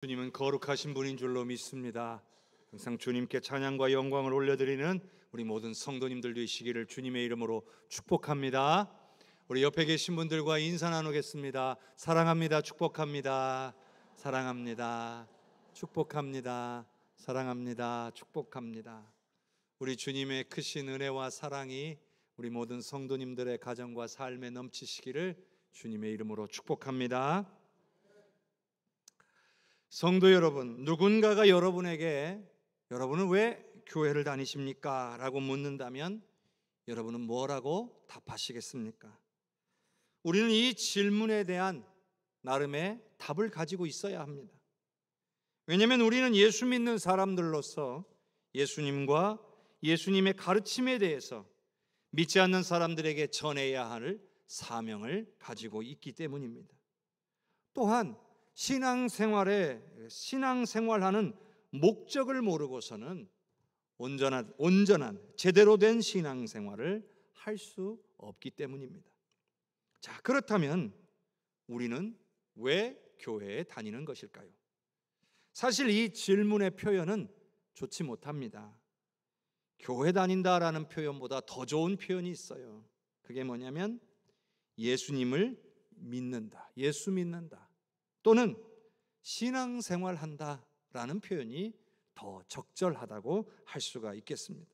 주님은 거룩하신 분인 줄로 믿습니다. 항상 주님께 찬양과 영광을 올려드리는 우리 모든 성도님들 되시기를 주님의 이름으로 축복합니다. 우리 옆에 계신 분들과 인사 나누겠습니다. 사랑합니다. 축복합니다. 사랑합니다. 축복합니다. 사랑합니다. 축복합니다. 우리 주님의 크신 은혜와 사랑이 우리 모든 성도님들의 가정과 삶에 넘치시기를 주님의 이름으로 축복합니다. 성도 여러분, 누군가가 여러분에게 여러분은 왜 교회를 다니십니까? 라고 묻는다면 여러분은 뭐라고 답하시겠습니까? 우리는 이 질문에 대한 나름의 답을 가지고 있어야 합니다. 왜냐하면 우리는 예수 믿는 사람들로서 예수님과 예수님의 가르침에 대해서 믿지 않는 사람들에게 전해야 할 사명을 가지고 있기 때문입니다. 또한 신앙생활하는 목적을 모르고서는 온전한 제대로 된 신앙생활을 할 수 없기 때문입니다. 자, 그렇다면 우리는 왜 교회에 다니는 것일까요? 사실 이 질문의 표현은 좋지 못합니다. 교회 다닌다라는 표현보다 더 좋은 표현이 있어요. 그게 뭐냐면 예수님을 믿는다, 예수 믿는다, 또는 신앙생활한다라는 표현이 더 적절하다고 할 수가 있겠습니다.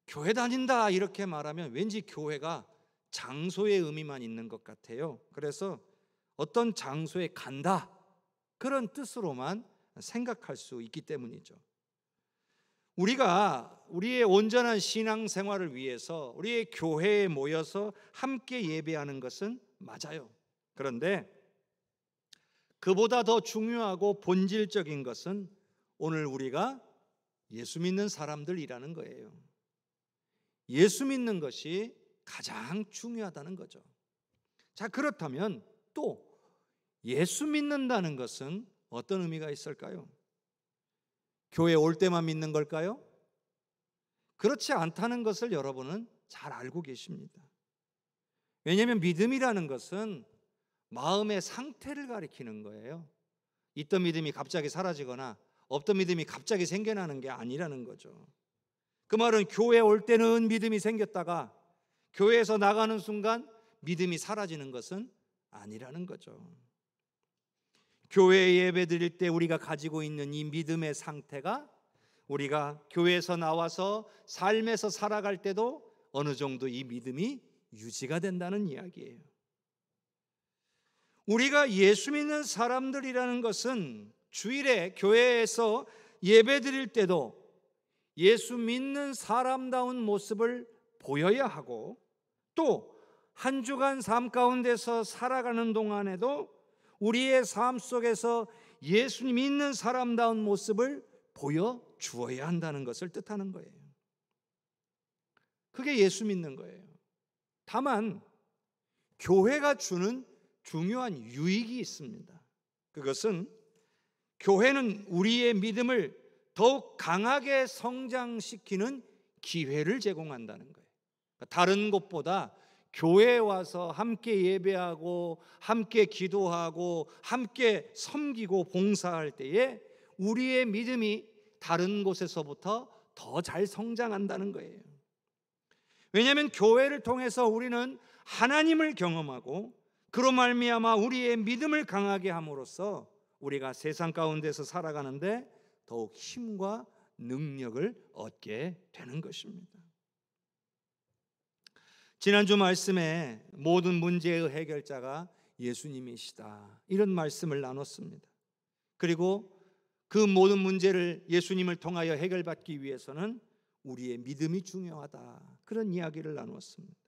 교회 다닌다 이렇게 말하면 왠지 교회가 장소의 의미만 있는 것 같아요. 그래서 어떤 장소에 간다 그런 뜻으로만 생각할 수 있기 때문이죠. 우리가 우리의 온전한 신앙생활을 위해서 우리의 교회에 모여서 함께 예배하는 것은 맞아요. 그런데 그보다 더 중요하고 본질적인 것은 오늘 우리가 예수 믿는 사람들이라는 거예요. 예수 믿는 것이 가장 중요하다는 거죠. 자, 그렇다면 또 예수 믿는다는 것은 어떤 의미가 있을까요? 교회 올 때만 믿는 걸까요? 그렇지 않다는 것을 여러분은 잘 알고 계십니다. 왜냐하면 믿음이라는 것은 마음의 상태를 가리키는 거예요. 있던 믿음이 갑자기 사라지거나 없던 믿음이 갑자기 생겨나는 게 아니라는 거죠. 그 말은 교회에 올 때는 믿음이 생겼다가 교회에서 나가는 순간 믿음이 사라지는 것은 아니라는 거죠. 교회 예배 드릴 때 우리가 가지고 있는 이 믿음의 상태가 우리가 교회에서 나와서 삶에서 살아갈 때도 어느 정도 이 믿음이 유지가 된다는 이야기예요. 우리가 예수 믿는 사람들이라는 것은 주일에 교회에서 예배드릴 때도 예수 믿는 사람다운 모습을 보여야 하고, 또 한 주간 삶 가운데서 살아가는 동안에도 우리의 삶 속에서 예수 믿는 사람다운 모습을 보여주어야 한다는 것을 뜻하는 거예요. 그게 예수 믿는 거예요. 다만 교회가 주는 중요한 유익이 있습니다. 그것은 교회는 우리의 믿음을 더욱 강하게 성장시키는 기회를 제공한다는 거예요. 다른 곳보다 교회에 와서 함께 예배하고 함께 기도하고 함께 섬기고 봉사할 때에 우리의 믿음이 다른 곳에서부터 더 잘 성장한다는 거예요. 왜냐하면 교회를 통해서 우리는 하나님을 경험하고 그로 말미암아 우리의 믿음을 강하게 함으로써 우리가 세상 가운데서 살아가는데 더욱 힘과 능력을 얻게 되는 것입니다. 지난주 말씀에 모든 문제의 해결자가 예수님이시다 이런 말씀을 나눴습니다. 그리고 그 모든 문제를 예수님을 통하여 해결받기 위해서는 우리의 믿음이 중요하다 그런 이야기를 나누었습니다.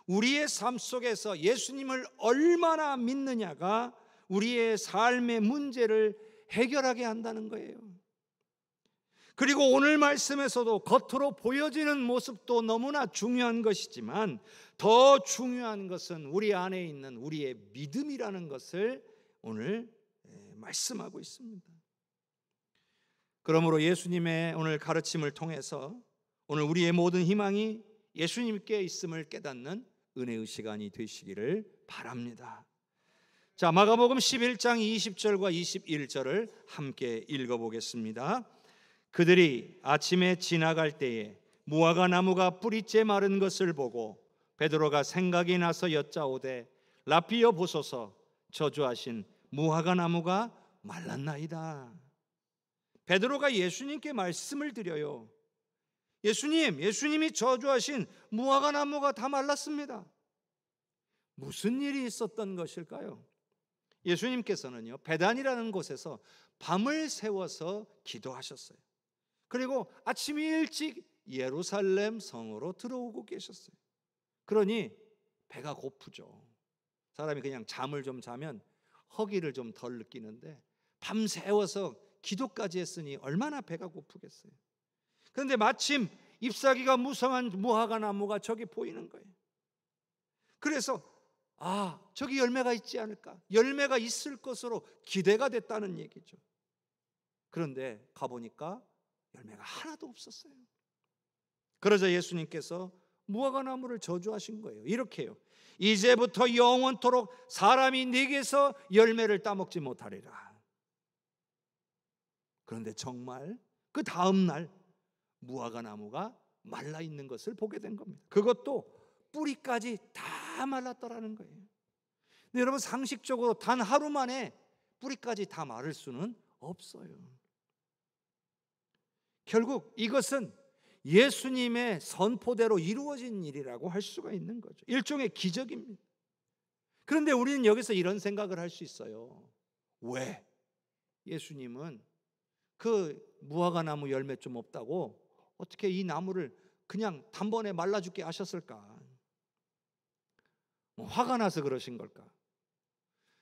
우리의 삶 속에서 예수님을 얼마나 믿느냐가 우리의 삶의 문제를 해결하게 한다는 거예요. 그리고 오늘 말씀에서도 겉으로 보여지는 모습도 너무나 중요한 것이지만 더 중요한 것은 우리 안에 있는 우리의 믿음이라는 것을 오늘 말씀하고 있습니다. 그러므로 예수님의 오늘 가르침을 통해서 오늘 우리의 모든 희망이 예수님께 있음을 깨닫는 은혜의 시간이 되시기를 바랍니다. 자, 마가복음 11장 20절과 21절을 함께 읽어보겠습니다. 그들이 아침에 지나갈 때에 무화과 나무가 뿌리째 마른 것을 보고 베드로가 생각이 나서 여짜오되 라피여 보소서, 저주하신 무화과 나무가 말랐나이다. 베드로가 예수님께 말씀을 드려요. 예수님이 저주하신 무화과 나무가 다 말랐습니다. 무슨 일이 있었던 것일까요? 예수님께서는요, 베단이라는 곳에서 밤을 새워서 기도하셨어요. 그리고 아침 일찍 예루살렘 성으로 들어오고 계셨어요. 그러니 배가 고프죠. 사람이 그냥 잠을 좀 자면 허기를 좀 덜 느끼는데 밤 새워서 기도까지 했으니 얼마나 배가 고프겠어요. 그런데 마침 잎사귀가 무성한 무화과 나무가 저기 보이는 거예요. 그래서 저기 열매가 있지 않을까, 열매가 있을 것으로 기대가 됐다는 얘기죠. 그런데 가보니까 열매가 하나도 없었어요. 그러자 예수님께서 무화과 나무를 저주하신 거예요. 이렇게요: 이제부터 영원토록 사람이 네게서 열매를 따먹지 못하리라. 그런데 정말 그 다음 날 무화과 나무가 말라 있는 것을 보게 된 겁니다. 그것도 뿌리까지 다 말랐더라는 거예요. 근데 여러분, 상식적으로 단 하루 만에 뿌리까지 다 마를 수는 없어요. 결국 이것은 예수님의 선포대로 이루어진 일이라고 할 수가 있는 거죠. 일종의 기적입니다. 그런데 우리는 여기서 이런 생각을 할 수 있어요. 왜 예수님은 그 무화과 나무 열매 좀 없다고 어떻게 이 나무를 그냥 단번에 말라 죽게 하셨을까? 화가 나서 그러신 걸까?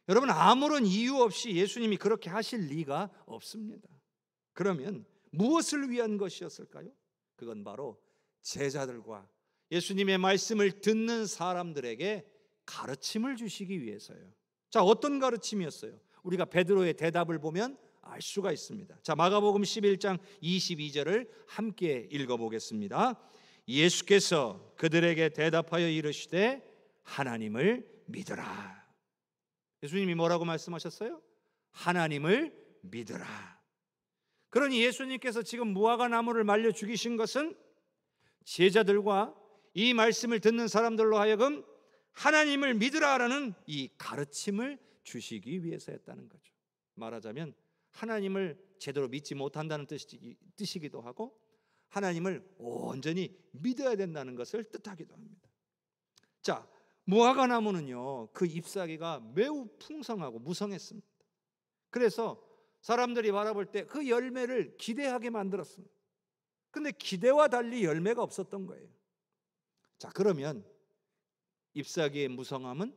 여러분, 아무런 이유 없이 예수님이 그렇게 하실 리가 없습니다. 그러면 무엇을 위한 것이었을까요? 그건 바로 제자들과 예수님의 말씀을 듣는 사람들에게 가르침을 주시기 위해서요. 자, 어떤 가르침이었어요? 우리가 베드로의 대답을 보면 알 수가 있습니다. 자, 마가복음 11장 22절을 함께 읽어보겠습니다. 예수께서 그들에게 대답하여 이르시되 하나님을 믿으라. 예수님이 뭐라고 말씀하셨어요? 하나님을 믿으라. 그러니 예수님께서 지금 무화과 나무를 말려 죽이신 것은 제자들과 이 말씀을 듣는 사람들로 하여금 하나님을 믿으라라는 이 가르침을 주시기 위해서였다는 거죠. 말하자면 하나님을 제대로 믿지 못한다는 뜻이기도 하고 하나님을 온전히 믿어야 된다는 것을 뜻하기도 합니다. 자, 무화과 나무는요, 그 잎사귀가 매우 풍성하고 무성했습니다. 그래서 사람들이 바라볼 때 그 열매를 기대하게 만들었습니다. 근데 기대와 달리 열매가 없었던 거예요. 자, 그러면 잎사귀의 무성함은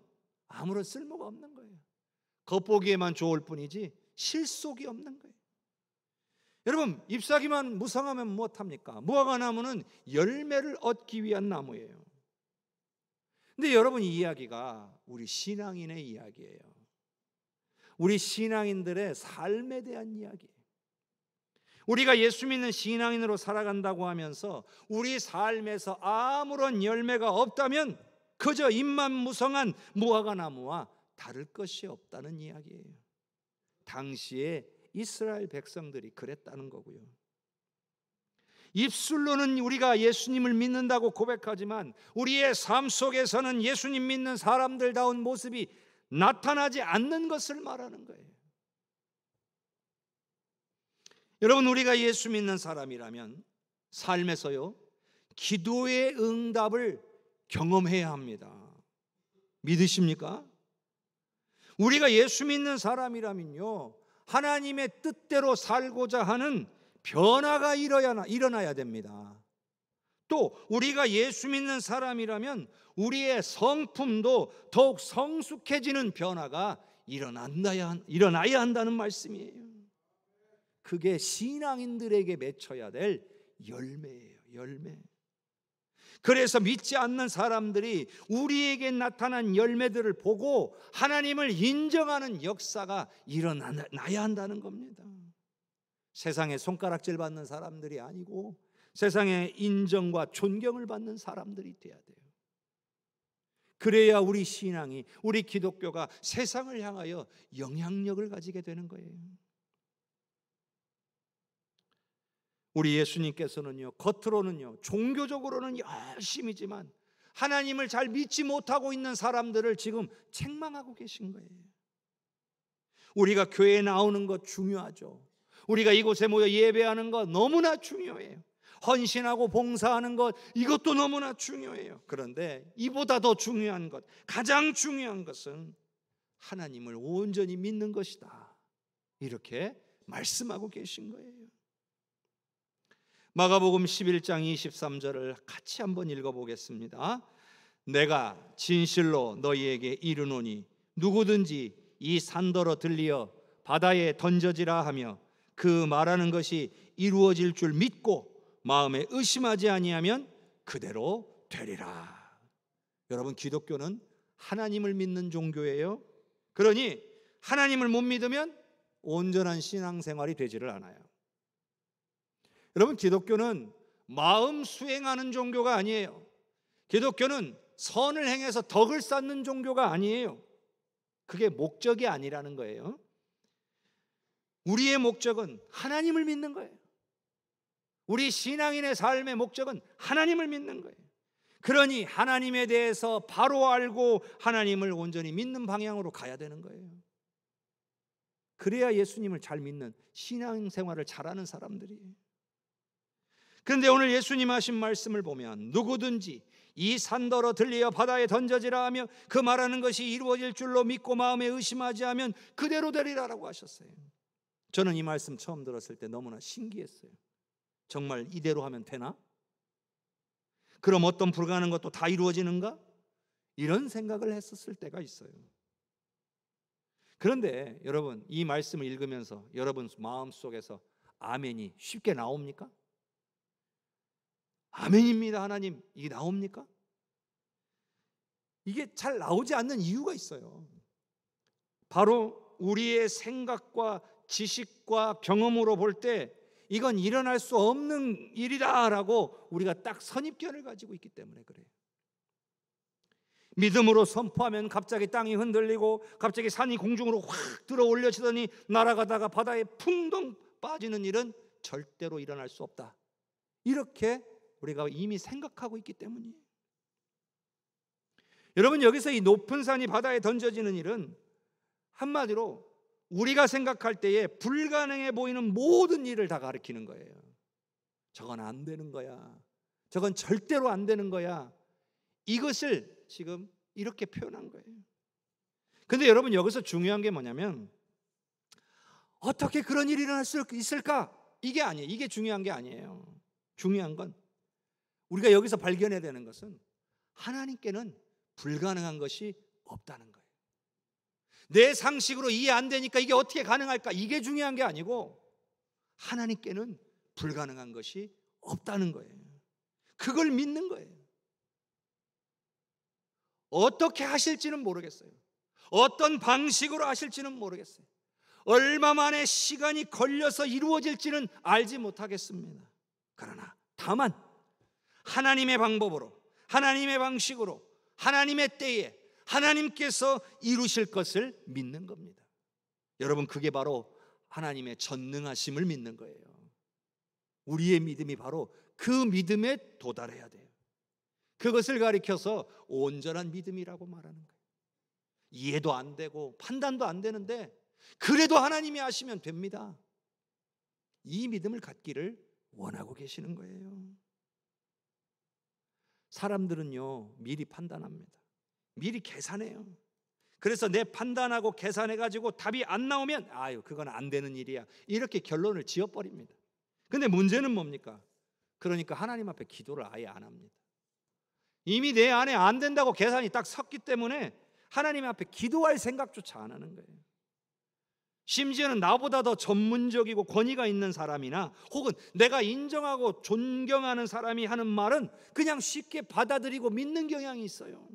아무런 쓸모가 없는 거예요. 겉보기에만 좋을 뿐이지 실속이 없는 거예요. 여러분, 잎사귀만 무성하면 무엇합니까? 무화과 나무는 열매를 얻기 위한 나무예요. 근데 여러분, 이 이야기가 우리 신앙인의 이야기예요. 우리 신앙인들의 삶에 대한 이야기예요. 우리가 예수 믿는 신앙인으로 살아간다고 하면서 우리 삶에서 아무런 열매가 없다면 그저 잎만 무성한 무화과 나무와 다를 것이 없다는 이야기예요. 당시에 이스라엘 백성들이 그랬다는 거고요. 입술로는 우리가 예수님을 믿는다고 고백하지만 우리의 삶 속에서는 예수님 믿는 사람들다운 모습이 나타나지 않는 것을 말하는 거예요. 여러분, 우리가 예수 믿는 사람이라면 삶에서요, 기도의 응답을 경험해야 합니다. 믿으십니까? 우리가 예수 믿는 사람이라면요, 하나님의 뜻대로 살고자 하는 변화가 일어나야 됩니다. 또 우리가 예수 믿는 사람이라면 우리의 성품도 더욱 성숙해지는 변화가 일어나야 한다는 말씀이에요. 그게 신앙인들에게 맺혀야 될 열매예요. 열매. 그래서 믿지 않는 사람들이 우리에게 나타난 열매들을 보고 하나님을 인정하는 역사가 일어나야 한다는 겁니다. 세상에 손가락질 받는 사람들이 아니고 세상에 인정과 존경을 받는 사람들이 돼야 돼요. 그래야 우리 신앙이, 우리 기독교가 세상을 향하여 영향력을 가지게 되는 거예요. 우리 예수님께서는요, 겉으로는요, 종교적으로는 열심이지만 하나님을 잘 믿지 못하고 있는 사람들을 지금 책망하고 계신 거예요. 우리가 교회에 나오는 것 중요하죠. 우리가 이곳에 모여 예배하는 것 너무나 중요해요. 헌신하고 봉사하는 것, 이것도 너무나 중요해요. 그런데 이보다 더 중요한 것, 가장 중요한 것은 하나님을 온전히 믿는 것이다, 이렇게 말씀하고 계신 거예요. 마가복음 11장 23절을 같이 한번 읽어보겠습니다. 내가 진실로 너희에게 이르노니 누구든지 이 산더러 들리어 바다에 던져지라 하며 그 말하는 것이 이루어질 줄 믿고 마음에 의심하지 아니하면 그대로 되리라. 여러분, 기독교는 하나님을 믿는 종교예요. 그러니 하나님을 못 믿으면 온전한 신앙생활이 되지를 않아요. 여러분, 기독교는 마음 수행하는 종교가 아니에요. 기독교는 선을 행해서 덕을 쌓는 종교가 아니에요. 그게 목적이 아니라는 거예요. 우리의 목적은 하나님을 믿는 거예요. 우리 신앙인의 삶의 목적은 하나님을 믿는 거예요. 그러니 하나님에 대해서 바로 알고 하나님을 온전히 믿는 방향으로 가야 되는 거예요. 그래야 예수님을 잘 믿는, 신앙생활을 잘하는 사람들이에요. 그런데 오늘 예수님 하신 말씀을 보면 누구든지 이 산더러 들리어 바다에 던져지라 하며 그 말하는 것이 이루어질 줄로 믿고 마음에 의심하지 않으면 그대로 되리라라고 하셨어요. 저는 이 말씀 처음 들었을 때 너무나 신기했어요. 정말 이대로 하면 되나? 그럼 어떤 불가능한 것도 다 이루어지는가? 이런 생각을 했었을 때가 있어요. 그런데 여러분, 이 말씀을 읽으면서 여러분 마음속에서 아멘이 쉽게 나옵니까? 아멘입니다 하나님, 이게 나옵니까? 이게 잘 나오지 않는 이유가 있어요. 바로 우리의 생각과 지식과 경험으로 볼 때 이건 일어날 수 없는 일이다라고 우리가 딱 선입견을 가지고 있기 때문에 그래요. 믿음으로 선포하면 갑자기 땅이 흔들리고 갑자기 산이 공중으로 확 들어 올려지더니 날아가다가 바다에 풍덩 빠지는 일은 절대로 일어날 수 없다, 이렇게 우리가 이미 생각하고 있기 때문이에요. 여러분, 여기서 이 높은 산이 바다에 던져지는 일은 한마디로 우리가 생각할 때에 불가능해 보이는 모든 일을 다 가리키는 거예요. 저건 안 되는 거야, 저건 절대로 안 되는 거야, 이것을 지금 이렇게 표현한 거예요. 근데 여러분, 여기서 중요한 게 뭐냐면 어떻게 그런 일이 일어날 수 있을까? 이게 아니에요. 이게 중요한 게 아니에요. 중요한 건 우리가 여기서 발견해야 되는 것은 하나님께는 불가능한 것이 없다는 거예요. 내 상식으로 이해 안 되니까 이게 어떻게 가능할까? 이게 중요한 게 아니고 하나님께는 불가능한 것이 없다는 거예요. 그걸 믿는 거예요. 어떻게 하실지는 모르겠어요. 어떤 방식으로 하실지는 모르겠어요. 얼마만의 시간이 걸려서 이루어질지는 알지 못하겠습니다. 그러나 다만 하나님의 방법으로, 하나님의 방식으로, 하나님의 때에 하나님께서 이루실 것을 믿는 겁니다. 여러분, 그게 바로 하나님의 전능하심을 믿는 거예요. 우리의 믿음이 바로 그 믿음에 도달해야 돼요. 그것을 가리켜서 온전한 믿음이라고 말하는 거예요. 이해도 안 되고 판단도 안 되는데 그래도 하나님이 하시면 됩니다. 이 믿음을 갖기를 원하고 계시는 거예요. 사람들은요, 미리 판단합니다. 미리 계산해요. 그래서 내 판단하고 계산해가지고 답이 안 나오면 아유, 그건 안 되는 일이야, 이렇게 결론을 지어버립니다. 근데 문제는 뭡니까? 그러니까 하나님 앞에 기도를 아예 안 합니다. 이미 내 안에 안 된다고 계산이 딱 섰기 때문에 하나님 앞에 기도할 생각조차 안 하는 거예요. 심지어는 나보다 더 전문적이고 권위가 있는 사람이나 혹은 내가 인정하고 존경하는 사람이 하는 말은 그냥 쉽게 받아들이고 믿는 경향이 있어요.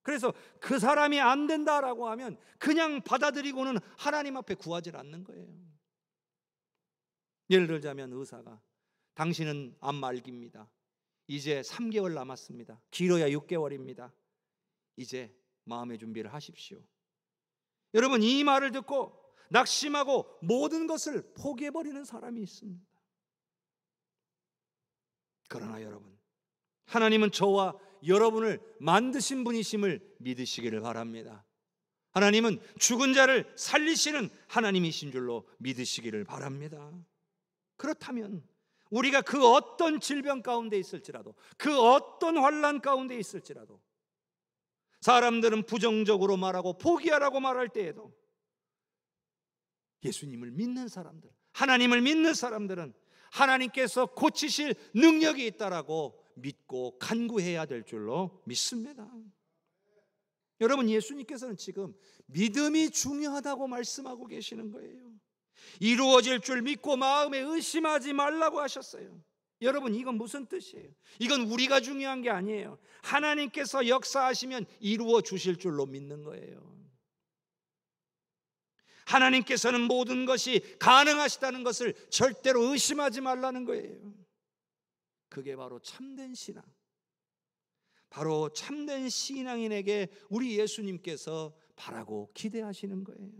그래서 그 사람이 안 된다라고 하면 그냥 받아들이고는 하나님 앞에 구하지 않는 거예요. 예를 들자면 의사가 당신은 암 말기입니다. 이제 3개월 남았습니다. 길어야 6개월입니다. 이제 마음의 준비를 하십시오. 여러분, 이 말을 듣고 낙심하고 모든 것을 포기해버리는 사람이 있습니다. 그러나 여러분, 하나님은 저와 여러분을 만드신 분이심을 믿으시기를 바랍니다. 하나님은 죽은 자를 살리시는 하나님이신 줄로 믿으시기를 바랍니다. 그렇다면 우리가 그 어떤 질병 가운데 있을지라도, 그 어떤 환난 가운데 있을지라도, 사람들은 부정적으로 말하고 포기하라고 말할 때에도 예수님을 믿는 사람들, 하나님을 믿는 사람들은 하나님께서 고치실 능력이 있다라고 믿고 간구해야 될 줄로 믿습니다. 여러분, 예수님께서는 지금 믿음이 중요하다고 말씀하고 계시는 거예요. 이루어질 줄 믿고 마음에 의심하지 말라고 하셨어요. 여러분, 이건 무슨 뜻이에요? 이건 우리가 중요한 게 아니에요. 하나님께서 역사하시면 이루어 주실 줄로 믿는 거예요. 하나님께서는 모든 것이 가능하시다는 것을 절대로 의심하지 말라는 거예요. 그게 바로 참된 신앙, 바로 참된 신앙인에게 우리 예수님께서 바라고 기대하시는 거예요.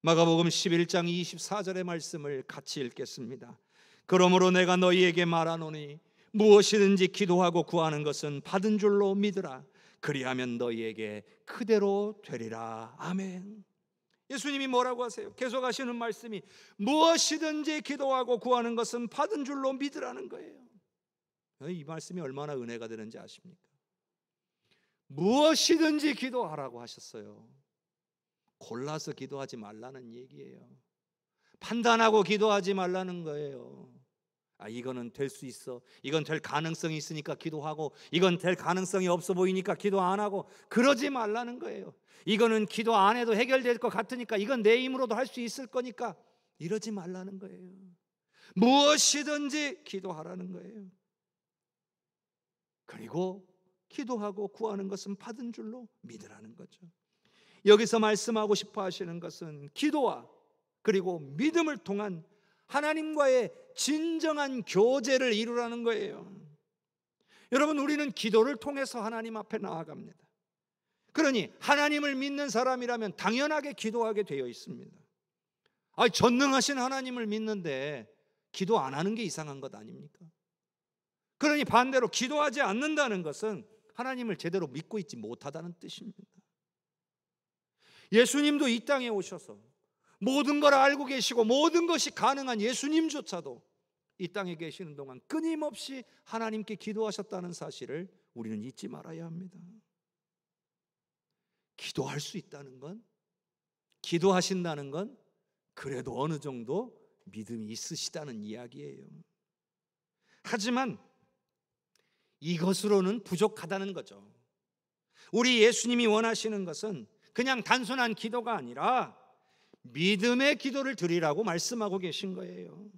마가복음 11장 24절의 말씀을 같이 읽겠습니다. 그러므로 내가 너희에게 말하노니 무엇이든지 기도하고 구하는 것은 받은 줄로 믿으라. 그리하면 너희에게 그대로 되리라. 아멘. 예수님이 뭐라고 하세요? 계속 하시는 말씀이 무엇이든지 기도하고 구하는 것은 받은 줄로 믿으라는 거예요. 이 말씀이 얼마나 은혜가 되는지 아십니까? 무엇이든지 기도하라고 하셨어요. 골라서 기도하지 말라는 얘기예요. 판단하고 기도하지 말라는 거예요. 이거는 될 수 있어, 이건 될 가능성이 있으니까 기도하고, 이건 될 가능성이 없어 보이니까 기도 안 하고, 그러지 말라는 거예요. 이거는 기도 안 해도 해결될 것 같으니까, 이건 내 힘으로도 할 수 있을 거니까, 이러지 말라는 거예요. 무엇이든지 기도하라는 거예요. 그리고 기도하고 구하는 것은 받은 줄로 믿으라는 거죠. 여기서 말씀하고 싶어 하시는 것은 기도와 그리고 믿음을 통한 하나님과의 진정한 교제를 이루라는 거예요. 여러분, 우리는 기도를 통해서 하나님 앞에 나아갑니다. 그러니 하나님을 믿는 사람이라면 당연하게 기도하게 되어 있습니다. 전능하신 하나님을 믿는데 기도 안 하는 게 이상한 것 아닙니까? 그러니 반대로 기도하지 않는다는 것은 하나님을 제대로 믿고 있지 못하다는 뜻입니다. 예수님도 이 땅에 오셔서 모든 걸 알고 계시고 모든 것이 가능한 예수님조차도 이 땅에 계시는 동안 끊임없이 하나님께 기도하셨다는 사실을 우리는 잊지 말아야 합니다. 기도할 수 있다는 건, 기도하신다는 건 그래도 어느 정도 믿음이 있으시다는 이야기예요. 하지만 이것으로는 부족하다는 거죠. 우리 예수님이 원하시는 것은 그냥 단순한 기도가 아니라 믿음의 기도를 드리라고 말씀하고 계신 거예요.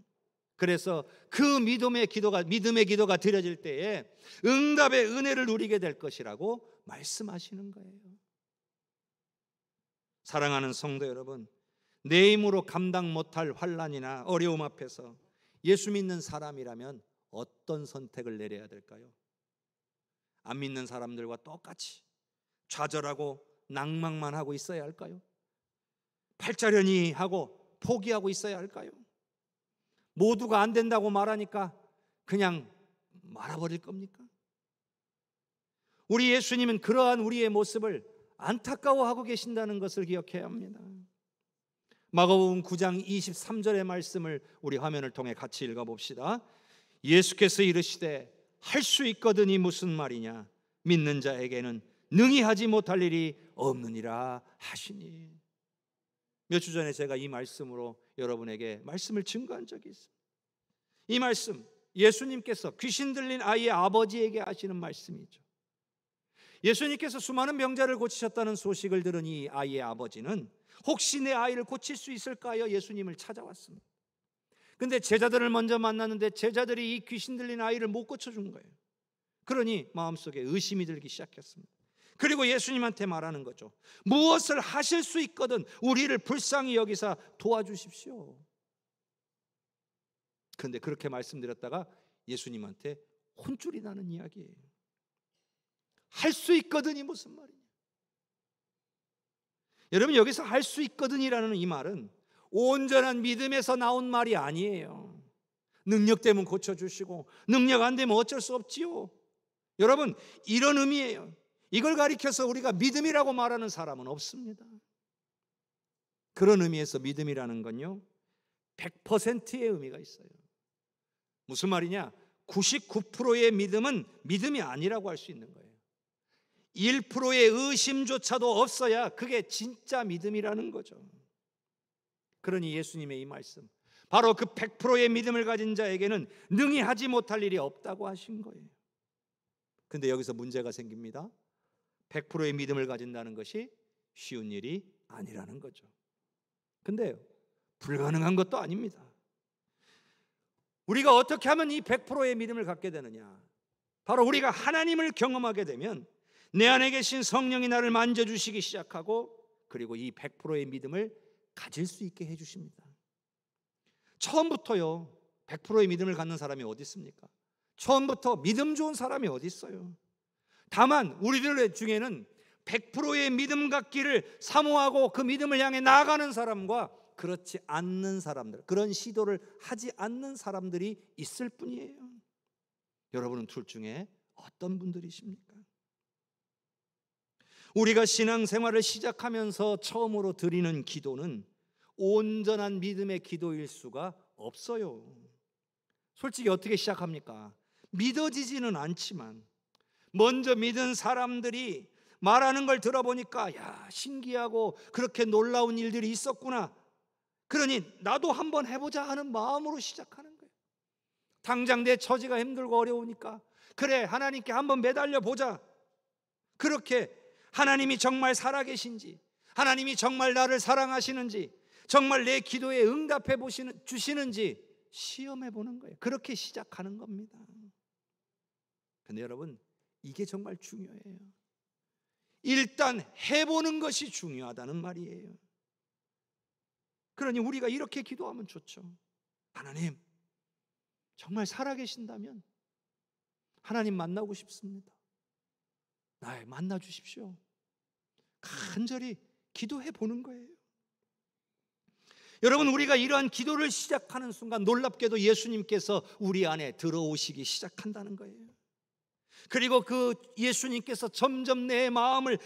그래서 그 믿음의 기도가 드려질 때에 응답의 은혜를 누리게 될 것이라고 말씀하시는 거예요. 사랑하는 성도 여러분, 내 힘으로 감당 못할 환난이나 어려움 앞에서 예수 믿는 사람이라면 어떤 선택을 내려야 될까요? 안 믿는 사람들과 똑같이 좌절하고 낭망만 하고 있어야 할까요? 팔자려니 하고 포기하고 있어야 할까요? 모두가 안 된다고 말하니까 그냥 말아버릴 겁니까? 우리 예수님은 그러한 우리의 모습을 안타까워하고 계신다는 것을 기억해야 합니다. 마가복음 9장 23절의 말씀을 우리 화면을 통해 같이 읽어봅시다. 예수께서 이르시되 할 수 있거든이 무슨 말이냐, 믿는 자에게는 능히 하지 못할 일이 없느니라 하시니. 몇 주 전에 제가 이 말씀으로 여러분에게 말씀을 증거한 적이 있습니다. 이 말씀, 예수님께서 귀신 들린 아이의 아버지에게 하시는 말씀이죠. 예수님께서 수많은 병자를 고치셨다는 소식을 들은 이 아이의 아버지는 혹시 내 아이를 고칠 수 있을까 하여 예수님을 찾아왔습니다. 근데 제자들을 먼저 만났는데 제자들이 이 귀신 들린 아이를 못 고쳐준 거예요. 그러니 마음속에 의심이 들기 시작했습니다. 그리고 예수님한테 말하는 거죠. 무엇을 하실 수 있거든 우리를 불쌍히 여기사 도와주십시오. 그런데 그렇게 말씀드렸다가 예수님한테 혼쭐이 나는 이야기예요. 할 수 있거든이 무슨 말이냐? 여러분, 여기서 할 수 있거든이라는 이 말은 온전한 믿음에서 나온 말이 아니에요. 능력 되면 고쳐주시고 능력 안 되면 어쩔 수 없지요. 여러분, 이런 의미예요. 이걸 가리켜서 우리가 믿음이라고 말하는 사람은 없습니다. 그런 의미에서 믿음이라는 건요, 100%의 의미가 있어요. 무슨 말이냐? 99%의 믿음은 믿음이 아니라고 할 수 있는 거예요. 1%의 의심조차도 없어야 그게 진짜 믿음이라는 거죠. 그러니 예수님의 이 말씀, 바로 그 100%의 믿음을 가진 자에게는 능히 하지 못할 일이 없다고 하신 거예요. 근데 여기서 문제가 생깁니다. 100%의 믿음을 가진다는 것이 쉬운 일이 아니라는 거죠. 근데 불가능한 것도 아닙니다. 우리가 어떻게 하면 이 100%의 믿음을 갖게 되느냐? 바로 우리가 하나님을 경험하게 되면 내 안에 계신 성령이 나를 만져주시기 시작하고, 그리고 이 100%의 믿음을 가질 수 있게 해주십니다. 처음부터요 100%의 믿음을 갖는 사람이 어디 있습니까? 처음부터 믿음 좋은 사람이 어디 있어요? 다만 우리들 중에는 100%의 믿음 갖기를 사모하고 그 믿음을 향해 나아가는 사람과 그렇지 않는 사람들, 그런 시도를 하지 않는 사람들이 있을 뿐이에요. 여러분은 둘 중에 어떤 분들이십니까? 우리가 신앙생활을 시작하면서 처음으로 드리는 기도는 온전한 믿음의 기도일 수가 없어요. 솔직히 어떻게 시작합니까? 믿어지지는 않지만 먼저 믿은 사람들이 말하는 걸 들어보니까 야, 신기하고 그렇게 놀라운 일들이 있었구나, 그러니 나도 한번 해보자 하는 마음으로 시작하는 거예요. 당장 내 처지가 힘들고 어려우니까 그래, 하나님께 한번 매달려 보자. 그렇게 하나님이 정말 살아계신지, 하나님이 정말 나를 사랑하시는지, 정말 내 기도에 응답해 주시는지 시험해 보는 거예요. 그렇게 시작하는 겁니다. 근데 여러분, 이게 정말 중요해요. 일단 해보는 것이 중요하다는 말이에요. 그러니 우리가 이렇게 기도하면 좋죠. 하나님, 정말 살아계신다면 하나님 만나고 싶습니다. 날 만나 주십시오. 간절히 기도해 보는 거예요. 여러분, 우리가 이러한 기도를 시작하는 순간 놀랍게도 예수님께서 우리 안에 들어오시기 시작한다는 거예요. 그리고 그 예수님께서 점점 내 마음을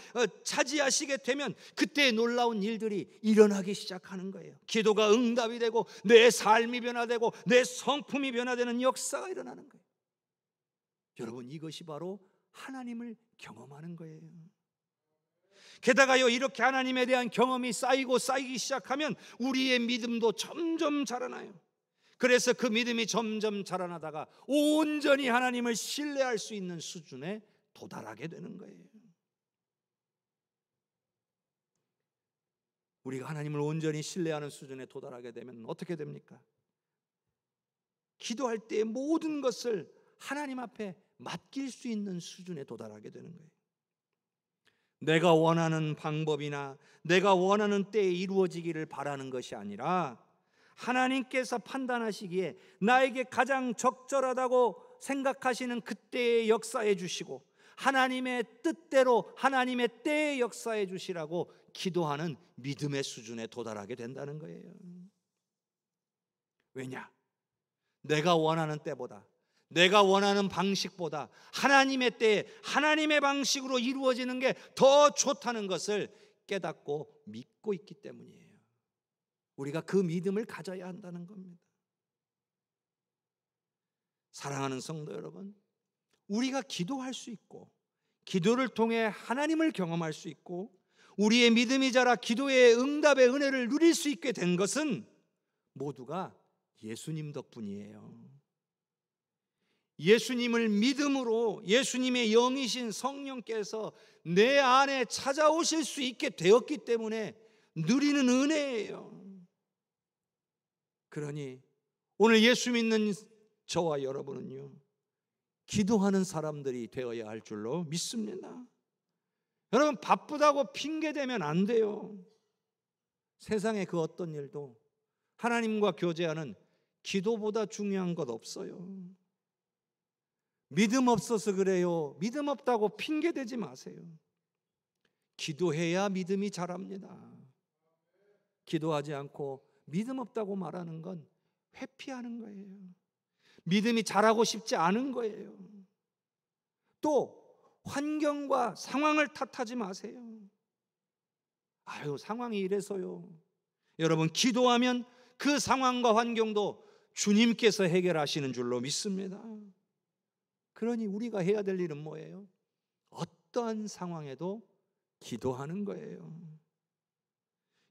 차지하시게 되면 그때 놀라운 일들이 일어나기 시작하는 거예요. 기도가 응답이 되고 내 삶이 변화되고 내 성품이 변화되는 역사가 일어나는 거예요. 여러분, 이것이 바로 하나님을 경험하는 거예요. 게다가요, 이렇게 하나님에 대한 경험이 쌓이기 시작하면 우리의 믿음도 점점 자라나요. 그래서 그 믿음이 점점 자라나다가 온전히 하나님을 신뢰할 수 있는 수준에 도달하게 되는 거예요. 우리가 하나님을 온전히 신뢰하는 수준에 도달하게 되면 어떻게 됩니까? 기도할 때 모든 것을 하나님 앞에 맡길 수 있는 수준에 도달하게 되는 거예요. 내가 원하는 방법이나 내가 원하는 때에 이루어지기를 바라는 것이 아니라 하나님께서 판단하시기에 나에게 가장 적절하다고 생각하시는 그때에 역사해 주시고 하나님의 뜻대로 하나님의 때에 역사해 주시라고 기도하는 믿음의 수준에 도달하게 된다는 거예요. 왜냐? 내가 원하는 때보다, 내가 원하는 방식보다 하나님의 때에 하나님의 방식으로 이루어지는 게 더 좋다는 것을 깨닫고 믿고 있기 때문이에요. 우리가 그 믿음을 가져야 한다는 겁니다. 사랑하는 성도 여러분, 우리가 기도할 수 있고 기도를 통해 하나님을 경험할 수 있고 우리의 믿음이 자라 기도의 응답의 은혜를 누릴 수 있게 된 것은 모두가 예수님 덕분이에요. 예수님을 믿음으로 예수님의 영이신 성령께서 내 안에 찾아오실 수 있게 되었기 때문에 누리는 은혜예요. 그러니 오늘 예수 믿는 저와 여러분은요, 기도하는 사람들이 되어야 할 줄로 믿습니다. 여러분, 바쁘다고 핑계대면 안 돼요. 세상의 그 어떤 일도 하나님과 교제하는 기도보다 중요한 것 없어요. 믿음 없어서 그래요. 믿음 없다고 핑계대지 마세요. 기도해야 믿음이 자랍니다. 기도하지 않고 믿음 없다고 말하는 건 회피하는 거예요. 믿음이 자라고 싶지 않은 거예요. 또 환경과 상황을 탓하지 마세요. 아유, 상황이 이래서요. 여러분, 기도하면 그 상황과 환경도 주님께서 해결하시는 줄로 믿습니다. 그러니 우리가 해야 될 일은 뭐예요? 어떠한 상황에도 기도하는 거예요.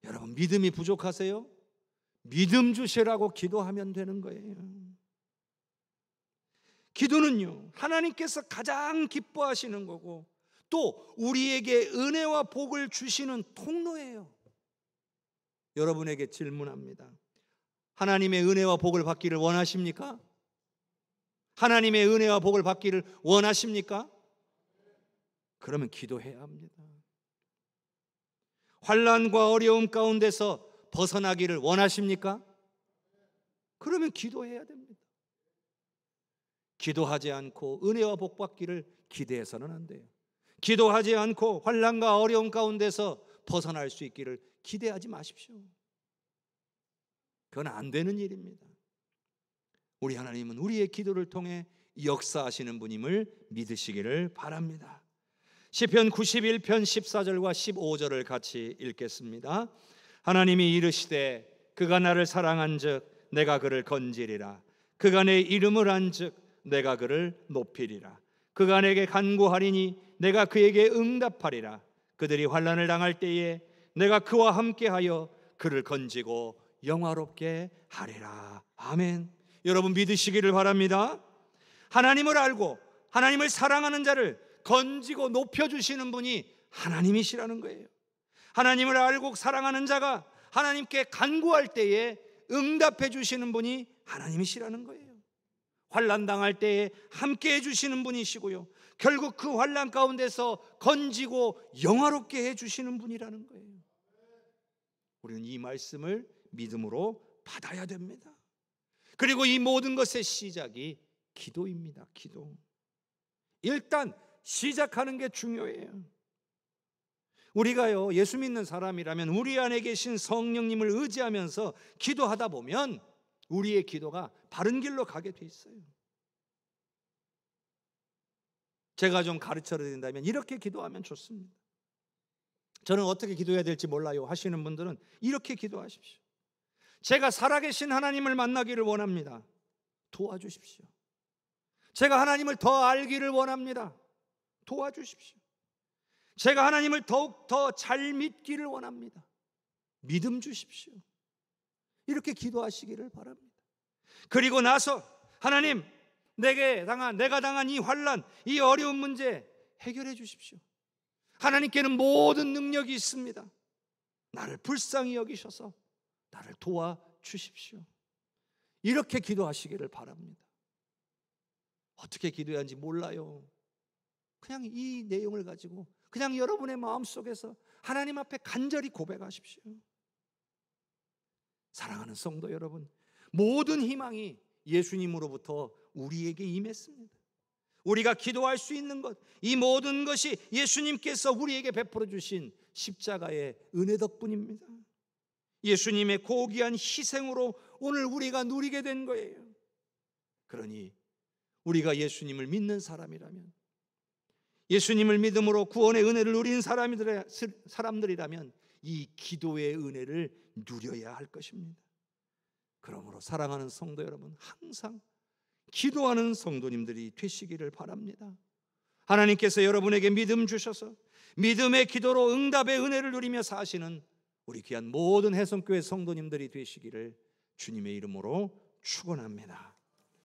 여러분, 믿음이 부족하세요? 믿음 주시라고 기도하면 되는 거예요. 기도는요, 하나님께서 가장 기뻐하시는 거고 또 우리에게 은혜와 복을 주시는 통로예요. 여러분에게 질문합니다. 하나님의 은혜와 복을 받기를 원하십니까? 하나님의 은혜와 복을 받기를 원하십니까? 그러면 기도해야 합니다. 환난과 어려움 가운데서 벗어나기를 원하십니까? 그러면 기도해야 됩니다. 기도하지 않고 은혜와 복 받기를 기대해서는 안 돼요. 기도하지 않고 환난과 어려움 가운데서 벗어날 수 있기를 기대하지 마십시오. 그건 안 되는 일입니다. 우리 하나님은 우리의 기도를 통해 역사하시는 분임을 믿으시기를 바랍니다. 시편 91편 14절과 15절을 같이 읽겠습니다. 하나님이 이르시되 그가 나를 사랑한즉 내가 그를 건지리라. 그가 내 이름을 안즉 내가 그를 높이리라. 그가 내게 간구하리니 내가 그에게 응답하리라. 그들이 환난을 당할 때에 내가 그와 함께하여 그를 건지고 영화롭게 하리라. 아멘. 여러분, 믿으시기를 바랍니다. 하나님을 알고 하나님을 사랑하는 자를 건지고 높여주시는 분이 하나님이시라는 거예요. 하나님을 알고 사랑하는 자가 하나님께 간구할 때에 응답해 주시는 분이 하나님이시라는 거예요. 환난 당할 때에 함께 해주시는 분이시고요, 결국 그 환난 가운데서 건지고 영화롭게 해주시는 분이라는 거예요. 우리는 이 말씀을 믿음으로 받아야 됩니다. 그리고 이 모든 것의 시작이 기도입니다. 기도. 일단 시작하는 게 중요해요. 우리가요, 예수 믿는 사람이라면 우리 안에 계신 성령님을 의지하면서 기도하다 보면 우리의 기도가 바른 길로 가게 돼 있어요. 제가 좀 가르쳐 드린다면 이렇게 기도하면 좋습니다. 저는 어떻게 기도해야 될지 몰라요 하시는 분들은 이렇게 기도하십시오. 제가 살아계신 하나님을 만나기를 원합니다. 도와주십시오. 제가 하나님을 더 알기를 원합니다. 도와주십시오. 제가 하나님을 더욱 더 잘 믿기를 원합니다. 믿음 주십시오. 이렇게 기도하시기를 바랍니다. 그리고 나서 하나님, 내가 당한 이 환난, 이 어려운 문제 해결해 주십시오. 하나님께는 모든 능력이 있습니다. 나를 불쌍히 여기셔서 나를 도와주십시오. 이렇게 기도하시기를 바랍니다. 어떻게 기도해야 하는지 몰라요. 그냥 이 내용을 가지고 그냥 여러분의 마음속에서 하나님 앞에 간절히 고백하십시오. 사랑하는 성도 여러분, 모든 희망이 예수님으로부터 우리에게 임했습니다. 우리가 기도할 수 있는 것, 이 모든 것이 예수님께서 우리에게 베풀어 주신 십자가의 은혜 덕분입니다. 예수님의 고귀한 희생으로 오늘 우리가 누리게 된 거예요. 그러니 우리가 예수님을 믿는 사람이라면, 예수님을 믿음으로 구원의 은혜를 누린 사람들이라면 이 기도의 은혜를 누려야 할 것입니다. 그러므로 사랑하는 성도 여러분, 항상 기도하는 성도님들이 되시기를 바랍니다. 하나님께서 여러분에게 믿음 주셔서 믿음의 기도로 응답의 은혜를 누리며 사시는 우리 귀한 모든 해성교회 성도님들이 되시기를 주님의 이름으로 축원합니다.